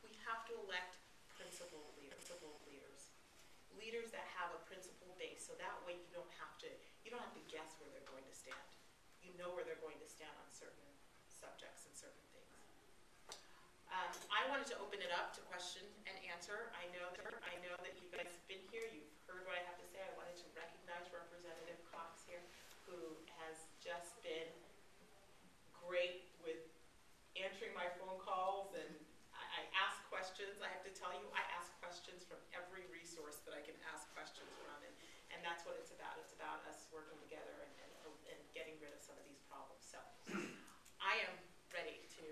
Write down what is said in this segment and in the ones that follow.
we have to elect principled leaders, leaders that have a principle base. So that way you don't have to guess where they're going to stand. You know where they're going to stand on certain subjects and certain things. I wanted to open it up to question and answer. I know that you guys have been here. You've heard what I have to say. I wanted to recognize Representative Cox here, who has just been great with answering my phone calls, and I ask questions. I have to tell you, I ask questions from every resource that I can ask questions from, and that's what it's about. It's about us working together and getting rid of some of these problems. So I am ready to.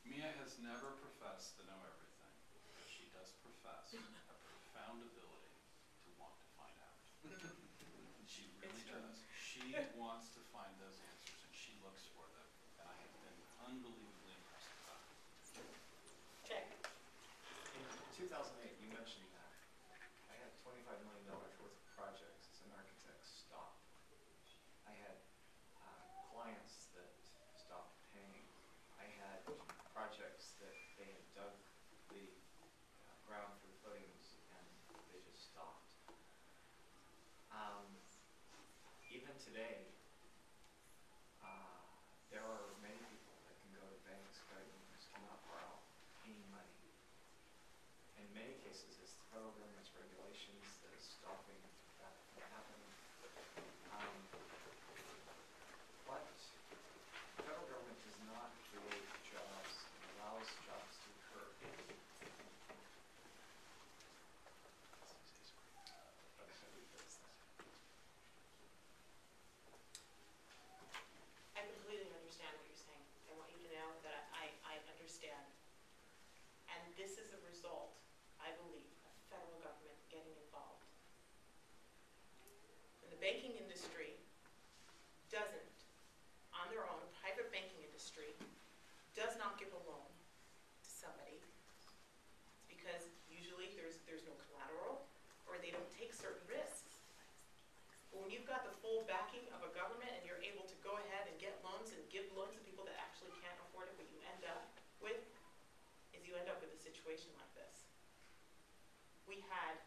Mia has never professed to know everything, but she does profess a profound ability to want to find out. She really does. She wants to find those answers, and she looks for them, and I have been unbelievably impressed with that. Okay. In 2008, you mentioned that I had $25 million worth of projects as an architect stop. I had clients that stopped paying. I had projects that they had dug the ground for the footings and they just stopped. Even today, there are many people that can go to banks, credit unions, cannot borrow any money. In many cases, it's the federal government's regulations that is stopping that from happening. But the federal government does not create jobs, it allows jobs to occur. I completely understand what you're saying. I want you to know that I understand. And this is a result, I believe, of federal government getting involved. And the banking industry doesn't, on their own, private banking industry does not give a loan to somebody. It's because usually there's no collateral or they don't take certain risks. But when you've got the full backing of a government and you're able to go ahead and get loans and give loans to people that actually can't afford it, what you end up with is you end up with a situation like this. We had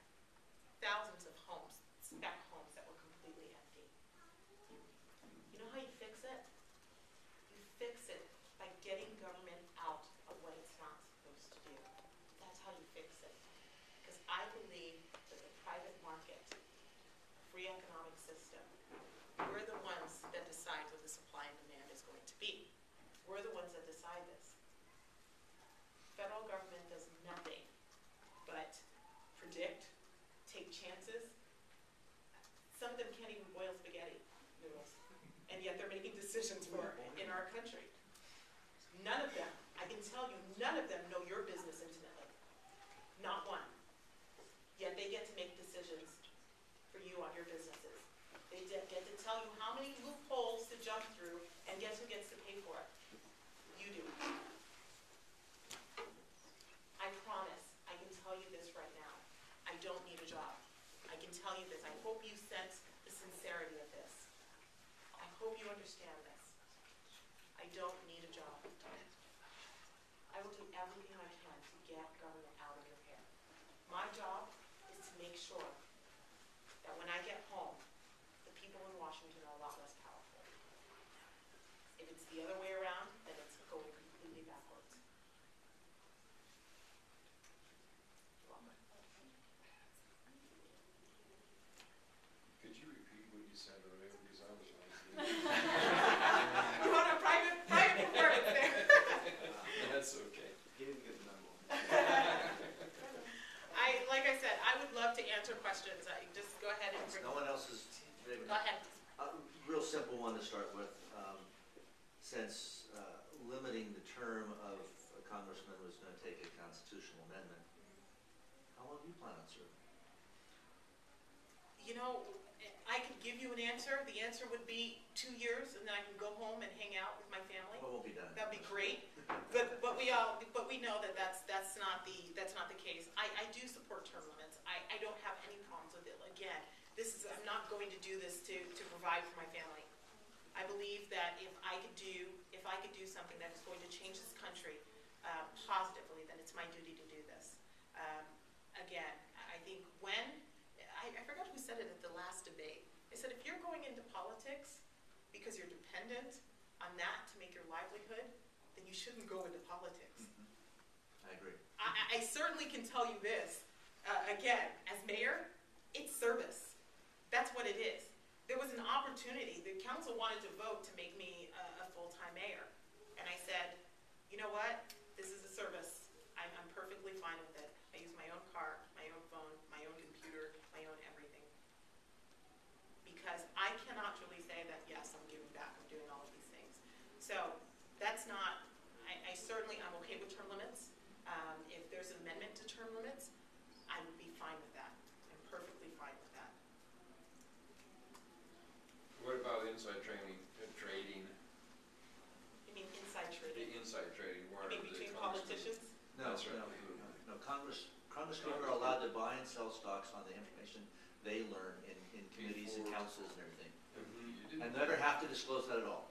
thousands of homes, spec homes, that were completely empty. You know how you fix it? You fix it by getting government out of what it's not supposed to do. That's how you fix it. Because I believe that the private market, free economic system, we're the ones that decide what the supply and demand is going to be. We're the ones that decide this. Federal government does nothing but predict, take chances. Some of them can't even boil spaghetti noodles, and yet they're making decisions for in our country. None of them, I can tell you, none of them know your business intimately. Not one. Yet they get to make decisions for you on your businesses. They get to tell you how many loopholes to jump through, and guess who gets to pay for it? You do. I promise, I can tell you this right now. I don't need a job. I can tell you this. I hope you sense the sincerity of this. I hope you understand this. I don't need a job. I will do everything I can to get government out of your hair. My job is to make sure that when I get home, the people in Washington are a lot less powerful. If it's the other way around, then it's going completely backwards. Could you repeat what you said earlier, because I was on You want a private performance there? That's okay. He didn't get the memo. Like I said, I would love to answer questions. Just go ahead and No one else is. go ahead. Real simple one to start with. Since limiting the term of a congressman was going to take a constitutional amendment, how long do you plan on serving? You know, I could give you an answer. The answer would be 2 years, and then I can go home and hang out with my family. Well, it won't be done. That'd be great. But we know that that's not the case. I do support term limits. I don't have any problems with it. Again, I'm not going to do this to provide for my family. I believe that if I could do something that is going to change this country, positively that it's my duty to do this. Again, I think I forgot who said it at the last debate. They said if you're going into politics because you're dependent on that to make your livelihood, then you shouldn't go into politics. I agree. I certainly can tell you this, again, as mayor, it's service. That's what it is. There was an opportunity. The council wanted to vote to make me a full-time mayor. And I said, you know what? This is a service. I'm perfectly fine with it. I use my own car, my own phone, my own computer, my own everything. Because I cannot truly say that, yes, I'm giving back, I'm doing all of these things. So that's not, I'm okay with term limits. If there's an amendment to term limits, I would be fine with that. I'm perfectly fine with that. What about inside trading? You mean inside trading? The inside trading, You where mean the between congressmen- politicians? No, That's right. no, Congressmen are allowed to buy and sell stocks on the information they learn in committees and Before- councils and everything. Mhm. You didn't. And never have to disclose that at all.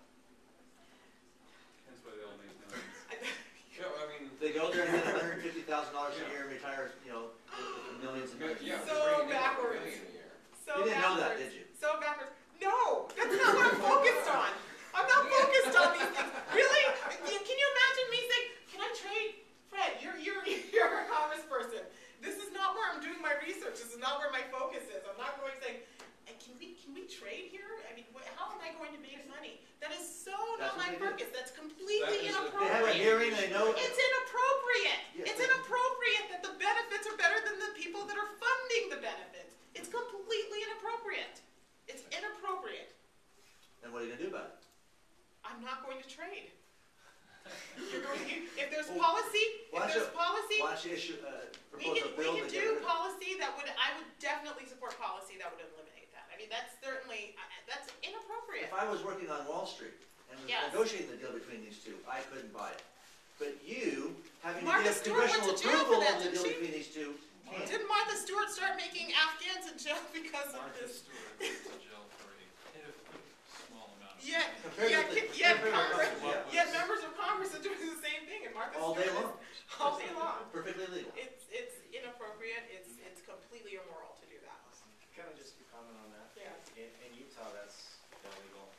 That's why they all make millions. Yeah, I mean, They go there and get $150,000 a year and retire, with millions and millions. yeah, So they're bringing in backwards. $1 million a year. So You didn't know that, backwards. did you? So backwards. No, that's not what I'm focused on. I'm not focused on these things. Really? Can you imagine me saying, "Can I trade, Fred? You're a congressperson. This is not where I'm doing my research. This is not where my focus is. I'm not going saying, can we trade here? I mean, how am I going to make money? That is so That's not what my they do. focus. That's completely That is a- They have a inappropriate. hearing, they know. It's inappropriate. Yeah, It's but- inappropriate that the benefits are better than the people that are funding the benefits. It's completely inappropriate. It's inappropriate. And what are you gonna do about it? I'm not going to trade. If there's policy, Why if don't there's policy, Why don't you issue, we propose a bill can to get do rid of it? policy that I would definitely support policy that would eliminate that. I mean, that's certainly, that's inappropriate. If I was working on Wall Street and was Yes. negotiating the deal between these two, I couldn't buy it. But you, having to Martha give Stewart went congressional to jail for approval that, of the didn't deal she? between these two, can. Didn't Martha Stewart start making Afghans in jail because of Martha this? Stewart went to jail for a pitifully small amount of Yet, money. Compared yet, with the- yet compared with Congress, the- yet members of Congress are doing the same thing, and Martha All Stewart day is long. all day long. Perfectly legal. It's inappropriate. It's completely immoral to do that. Can I just comment on that? Yeah. In Utah, that's illegal.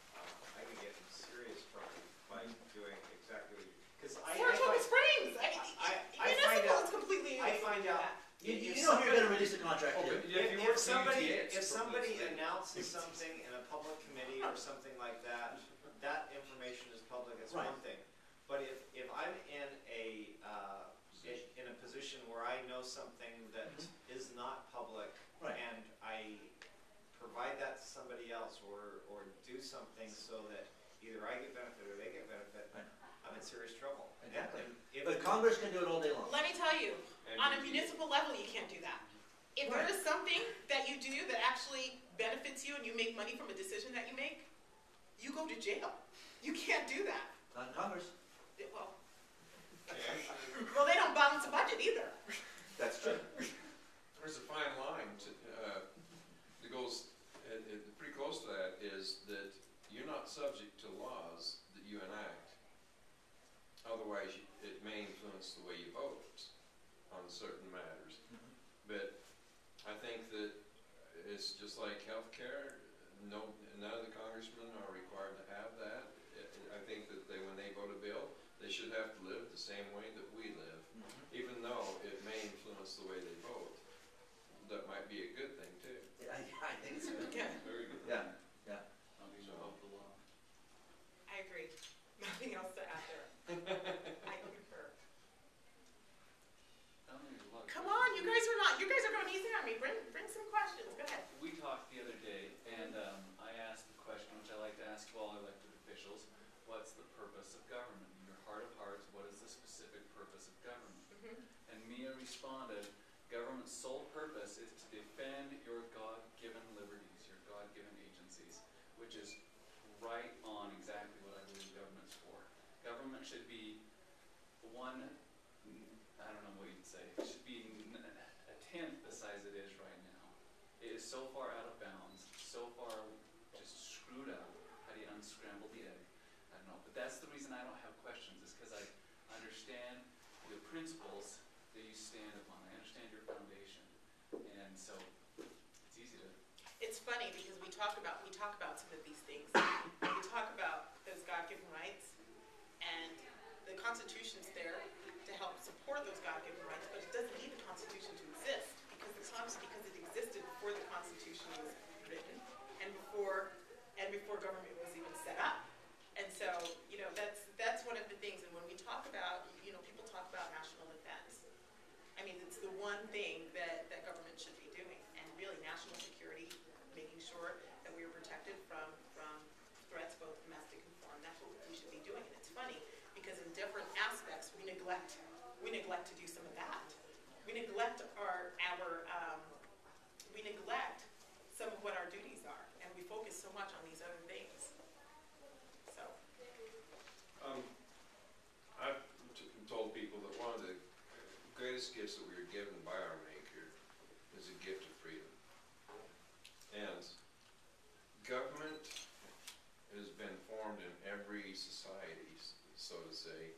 I could get in serious trouble by doing exactly, because Saratoga Springs. I find Municipal out- is completely I illegal find to do out- that. You know who you're gonna release the contract Oh, to. but yeah, if you work for UTA, If it's somebody publicly- announces something in a public committee or something like that, that information is public, it's Right. one thing. But if I'm in a position where I know something that is not public, Right. and I provide that to somebody else, or do something so that either I get benefit or they get benefit, Right. I'm in serious trouble. Exactly. And if- But Congress can do it all day long. Let me tell you, And on a you- municipal level, you can't do that. If there Right. is something that you do that actually benefits you and you make money from a decision that you make, you go to jail. You can't do that. Not in Congress. Well, they don't balance a budget either. That's true. There's a fine line that goes, pretty close to that, is that you're not subject to laws that you enact. Otherwise, it may influence the way you vote on certain matters. But I think that it's just like healthcare. None of the congressmen are required to have that. I think that when they vote a bill, they should have to live the same way that we live, even though it may influence the way they vote. That might be a good thing too. I think it's good. Yeah, Very good. Yeah, yeah. Not being above the law. I agree. Nothing else to add there. I concur. I don't think there's a lot of Come on, you questions. guys are going easy on me. Bring some questions. Go ahead. We talked the other day, and I asked the question, which I like to ask of all elected officials, what's the purpose of government? In your heart of hearts, what is the specific purpose of government? And Mia responded, government's sole purpose is to defend your God-given liberties, your God-given agencies, which is right on exactly what I believe government's for. Government should be one, I don't know what you'd say, it should be a tenth the size it is right now. It is so far out of bounds, so far just screwed up. How do you unscramble the egg? I don't know. But that's the reason I don't have questions, is because I understand principles that you stand upon. I understand your foundation, and so it's easy to. It's funny because we talk about some of these things. We talk about those God-given rights, and the Constitution's there to help support those God-given rights, but it doesn't need the Constitution to exist because it existed before the Constitution was written and before government was even set up. And so, that's one of the things. And when we talk about, people talk about national defense. I mean, it's the one thing that government should be doing, and really national security, making sure that we are protected from threats, both domestic and foreign. That's what we should be doing. And it's funny because in different aspects we neglect to do some of that. We neglect we neglect some of what our duties are, and we focus so much on these other things. So. I've told people that one of the greatest gifts that we were given by our Maker is a gift of freedom. And government has been formed in every society, so to say,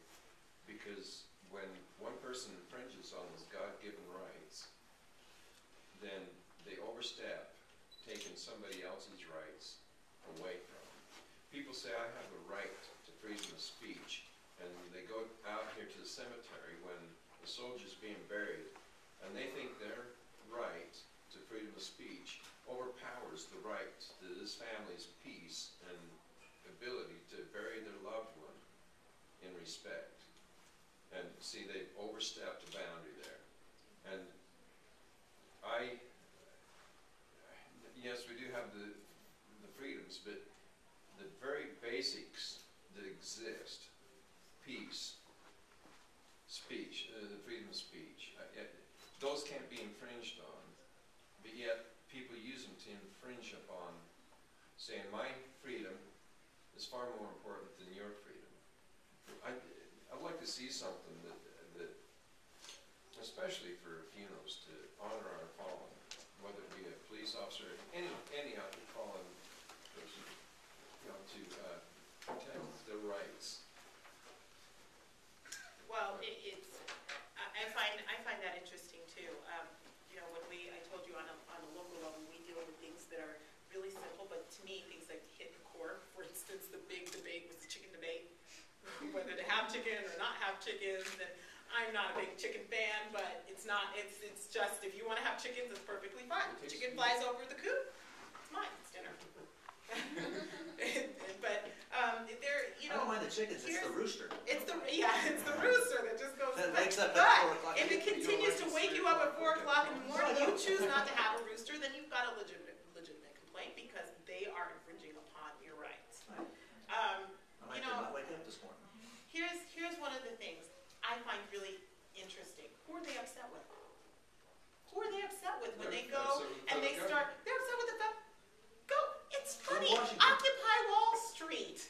because when one person infringes on those God-given rights, then they overstep, taking somebody else's rights away from them. People say, I have a right to freedom of speech, and they go out here to the cemetery when the soldier's being buried, and they think their right to freedom of speech overpowers the right to this family's peace and ability to bury their loved one in respect. And see, they've overstepped the boundary there. And yes, we do have the freedoms, but the very basics that exist, peace, speech, the freedom of speech, those can't be infringed on, but yet people use them to infringe upon, saying my freedom is far more important than your freedom. I'd like to see something that especially for funerals, to honor our fallen, whether it be a police officer, any fallen person, to protect their rights. Well, I find that interesting too. When I told you on a local level, we deal with things that are really simple, but to me, things that hit the core. For instance, the big debate was the chicken debate, whether to have chicken or not have chickens. And I'm not a big chicken fan, but it's just, if you want to have chickens, it's perfectly fine. Chicken flies over the coop, it's mine, it's dinner. But I don't mind the chickens, it's the rooster. It's the rooster that just goes. That wakes up at 4 o'clock. If it continues to wake you up at 4 o'clock in the morning, you choose not to have a rooster, then you've got a legitimate complaint because they are infringing upon your rights. I might not wake up this morning. Here's one of the things I find really interesting. Who are they upset with? Who are they upset with when they go and they start? They're upset with the fact. Go. It's funny. Occupy Wall Street.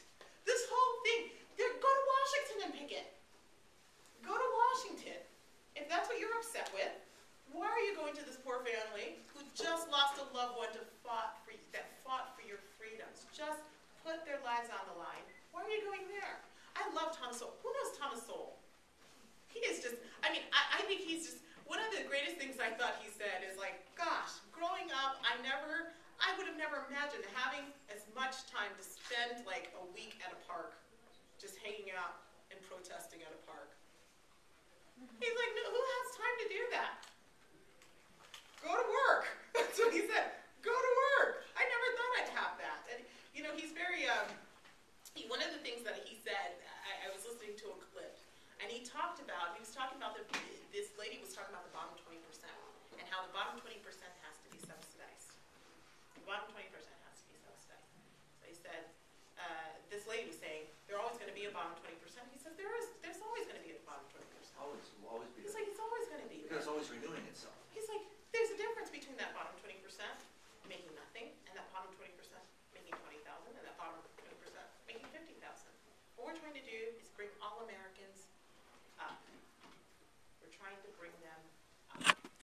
This whole thing. Go to Washington and pick it. Go to Washington. If that's what you're upset with, why are you going to this poor family who just lost a loved one that fought for your freedoms? Just put their lives on the line. Why are you going there? I love Thomas Sowell. Who knows Thomas Sowell? He is just, I think he's just, one of the greatest things I thought he said is like, gosh, growing up, I would have never imagined having as much time to spend like a week at a park, just hanging out and protesting at a park. He's like, no, who has time to do that? Go to work. That's what he said. Go to work. I never thought I'd have that. And, he's very, one of the things that he said, I was listening to a clip, and he was talking about this lady was talking about the bottom 20% and how the bottom 20% has to be subsidized. The bottom 20% has to be subsidized. So he said, this lady was saying, there's always going to be a bottom 20%. He says, there's always going to be a bottom 20%. Will always be. He's like, it's always going to be. Because it's always renewing itself. He's like, there's a difference between that bottom 20% making nothing and that bottom 20% making $20,000 and that bottom 20% making $50,000. What we're trying to do